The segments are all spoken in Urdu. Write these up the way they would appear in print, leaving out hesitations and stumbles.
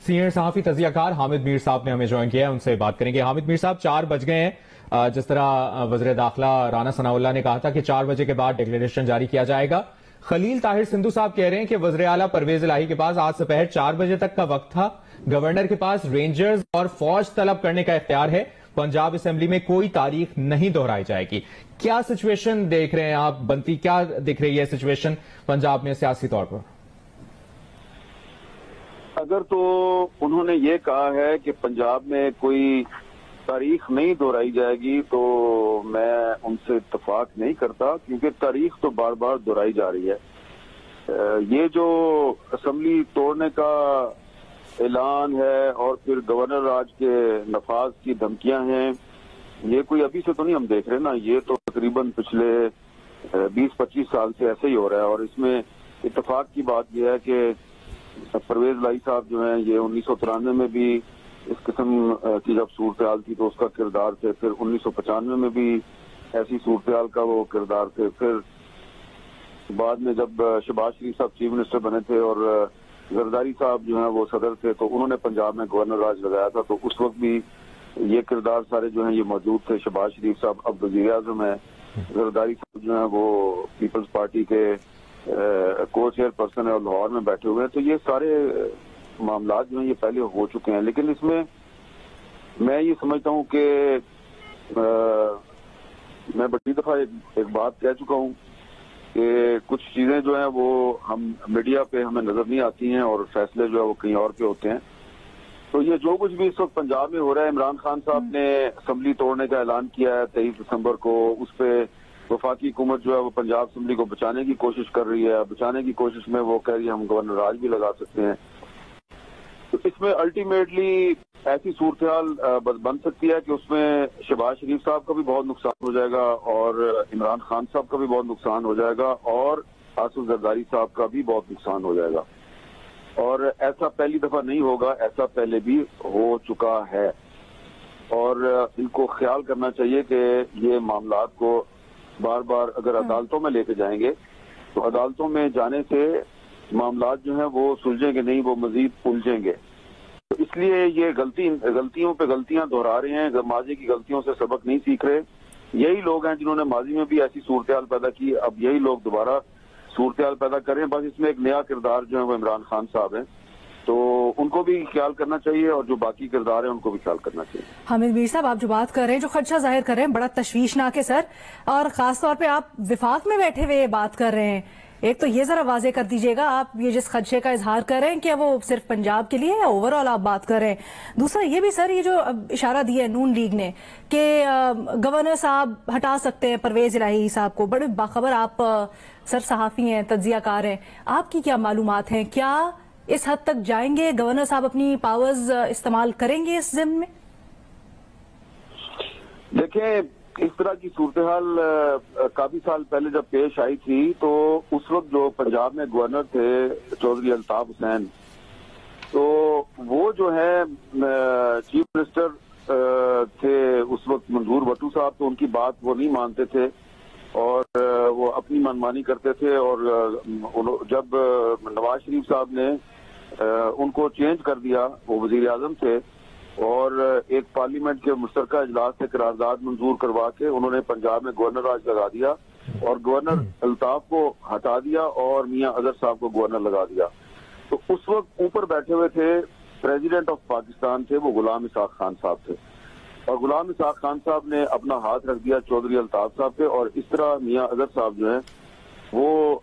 سینئر صحافی تجزیہ کار حامد میر صاحب نے ہمیں جوائن کیا ہے، ان سے بات کریں گے۔ حامد میر صاحب، 4 بج گئے ہیں، جس طرح وزیر داخلہ رانا ثناء اللہ نے کہا تھا کہ 4 بجے کے بعد ڈکلیریشن جاری کیا جائے گا۔ خلیل طاہر سندھو صاحب کہہ رہے ہیں کہ وزیر اعلیٰ پرویز الہی کے پاس آج دوپہر 4 بجے تک کا وقت تھا، گورنر کے پاس رینجرز اور فوج طلب کرنے کا اختیار ہے، پنجاب اسمبلی میں کوئی تاریخ نہیں دہرائی جائے گی۔ کیا سچویشن دیکھ رہے ہیں آپ؟ بنتی کیا دکھ رہی ہے سچویشن پنجاب میں سیاسی طور پر؟ اگر تو انہوں نے یہ کہا ہے کہ پنجاب میں کوئی تاریخ نہیں دہرائی جائے گی تو میں ان سے اتفاق نہیں کرتا، کیونکہ تاریخ تو بار بار دہرائی جا رہی ہے۔ یہ جو اسمبلی توڑنے کا اعلان ہے اور پھر گورنر راج کے نفاذ کی دھمکیاں ہیں، یہ کوئی ابھی سے تو نہیں ہم دیکھ رہے نا، یہ تو تقریباً پچھلے 20-25 سال سے ایسے ہی ہو رہا ہے۔ اور اس میں اتفاق کی بات یہ ہے کہ پرویز الہی صاحب جو ہیں یہ 1993 میں بھی اس قسم کی جب صورتحال تھی تو اس کا کردار تھے، پھر 1995 میں بھی ایسی صورتحال کا وہ کردار تھے، پھر بعد میں جب شہباز شریف صاحب چیف منسٹر بنے تھے اور زرداری صاحب جو ہیں وہ صدر تھے تو انہوں نے پنجاب میں گورنر راج لگایا تھا، تو اس وقت بھی یہ کردار سارے جو ہیں یہ موجود تھے۔ شہباز شریف صاحب اب وزیر اعظم ہیں، زرداری صاحب جو ہیں وہ پیپلز پارٹی کے کو چیئر پرسن ہے اور لاہور میں بیٹھے ہوئے ہیں، تو یہ سارے معاملات جو ہیں یہ پہلے ہو چکے ہیں۔ لیکن اس میں میں یہ سمجھتا ہوں کہ میں بڑی دفعہ ایک بات کہہ چکا ہوں کہ کچھ چیزیں جو ہیں وہ ہم میڈیا پہ ہمیں نظر نہیں آتی ہیں اور فیصلے جو ہے وہ کہیں اور پہ ہوتے ہیں۔ تو یہ جو کچھ بھی اس وقت پنجاب میں ہو رہا ہے، عمران خان صاحب نے اسمبلی توڑنے کا اعلان کیا ہے 23 دسمبر کو، اس پہ وفاقی حکومت جو ہے وہ پنجاب اسمبلی کو بچانے کی کوشش کر رہی ہے، بچانے کی کوشش میں وہ کہہ رہی ہے ہم گورنر راج بھی لگا سکتے ہیں۔ تو اس میں الٹیمیٹلی ایسی صورتحال بن سکتی ہے کہ اس میں شہباز شریف صاحب کا بھی بہت نقصان ہو جائے گا اور عمران خان صاحب کا بھی بہت نقصان ہو جائے گا اور آصف زرداری صاحب کا بھی بہت نقصان ہو جائے گا۔ اور ایسا پہلی دفعہ نہیں ہوگا، ایسا پہلے بھی ہو چکا ہے، اور ان کو خیال کرنا چاہیے کہ یہ معاملات کو بار بار اگر عدالتوں میں لے کے جائیں گے تو عدالتوں میں جانے سے معاملات جو ہیں وہ سلجھیں گے نہیں، وہ مزید الجھیں گے۔ تو اس لیے یہ غلطیوں پہ غلطیاں دہرا رہے ہیں، ماضی کی غلطیوں سے سبق نہیں سیکھ رہے۔ یہی لوگ ہیں جنہوں نے ماضی میں بھی ایسی صورتحال پیدا کی، اب یہی لوگ دوبارہ صورتحال پیدا کر رہے ہیں۔ بس اس میں ایک نیا کردار جو ہے وہ عمران خان صاحب ہیں، تو ان کو بھی خیال کرنا چاہیے اور جو باقی کردار ہیں ان کو بھی خیال کرنا چاہیے۔ حامد میر صاحب، آپ جو بات کر رہے ہیں، جو خدشہ ظاہر کر رہے ہیں، بڑا تشویشناک ہے سر، اور خاص طور پہ آپ وفاق میں بیٹھے ہوئے بات کر رہے ہیں۔ ایک تو یہ ذرا واضح کر دیجئے گا، آپ یہ جس خدشے کا اظہار کر رہے ہیں کہ وہ صرف پنجاب کے لیے یا اوورآل آپ بات کر رہے ہیں؟ دوسرا یہ بھی سر، یہ جو اشارہ دیا ہے نون لیگ نے کہ گورنر صاحب ہٹا سکتے ہیں پرویز الہی صاحب کو، بڑے باخبر آپ سر صحافی ہیں، تجزیہ کار ہیں، آپ کی کیا معلومات ہیں؟ کیا اس حد تک جائیں گے؟ گورنر صاحب اپنی پاورز استعمال کریں گے اس ضمن میں؟ دیکھیں، اس طرح کی صورتحال کافی سال پہلے جب پیش آئی تھی تو اس وقت جو پنجاب میں گورنر تھے چودھری الطاف حسین، تو وہ جو ہے چیف منسٹر تھے اس وقت منظور بٹو صاحب، تو ان کی بات وہ نہیں مانتے تھے اور وہ اپنی منمانی کرتے تھے، اور جب نواز شریف صاحب نے ان کو چینج کر دیا، وہ وزیر اعظم تھے، اور ایک پارلیمنٹ کے مشترکہ اجلاس سے قرارداد منظور کروا کے انہوں نے پنجاب میں گورنر راج لگا دیا اور گورنر الطاف کو ہٹا دیا اور میاں اظہر صاحب کو گورنر لگا دیا۔ تو اس وقت اوپر بیٹھے ہوئے تھے پریزیڈنٹ آف پاکستان تھے، وہ غلام اسحاق خان صاحب تھے، اور غلام اسحاق خان صاحب نے اپنا ہاتھ رکھ دیا چودھری الطاف صاحب پہ، اور اس طرح میاں اظہر صاحب جو ہیں وہ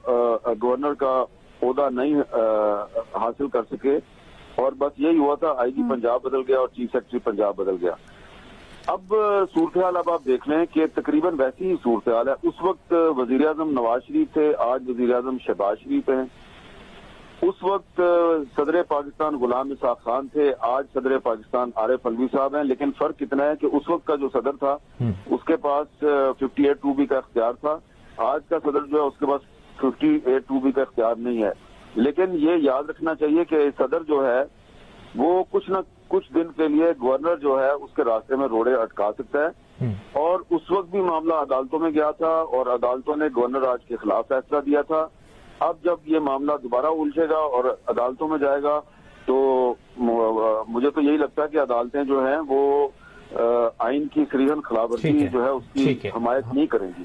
گورنر کا عہدہ نہیں حاصل کر سکے، اور بس یہی ہوا تھا، آئی جی پنجاب بدل گیا اور چیف سیکرٹری پنجاب بدل گیا۔ اب صورتحال اب آپ دیکھ لیں کہ تقریباً ویسی ہی صورتحال ہے۔ اس وقت وزیر اعظم نواز شریف تھے، آج وزیر اعظم شہباز شریف ہیں۔ اس وقت صدر پاکستان غلام اسحاق خان تھے، آج صدر پاکستان عارف علوی صاحب ہیں، لیکن فرق اتنا ہے کہ اس وقت کا جو صدر تھا اس کے پاس 58(2)B کا اختیار تھا، آج کا صدر جو ہے اس کے پاس 58(2)B کا اختیار نہیں ہے۔ لیکن یہ یاد رکھنا چاہیے کہ صدر جو ہے وہ کچھ نہ کچھ دن کے لیے گورنر جو ہے اس کے راستے میں روڑے اٹکا سکتا ہے، اور اس وقت بھی معاملہ عدالتوں میں گیا تھا اور عدالتوں نے گورنر راج کے خلاف فیصلہ دیا تھا۔ اب جب یہ معاملہ دوبارہ الجھے گا اور عدالتوں میں جائے گا تو مجھے تو یہی لگتا ہے کہ عدالتیں جو ہیں وہ آئین کی صریحاً خلاف ورزی جو ہے اس کی حمایت نہیں کریں گی.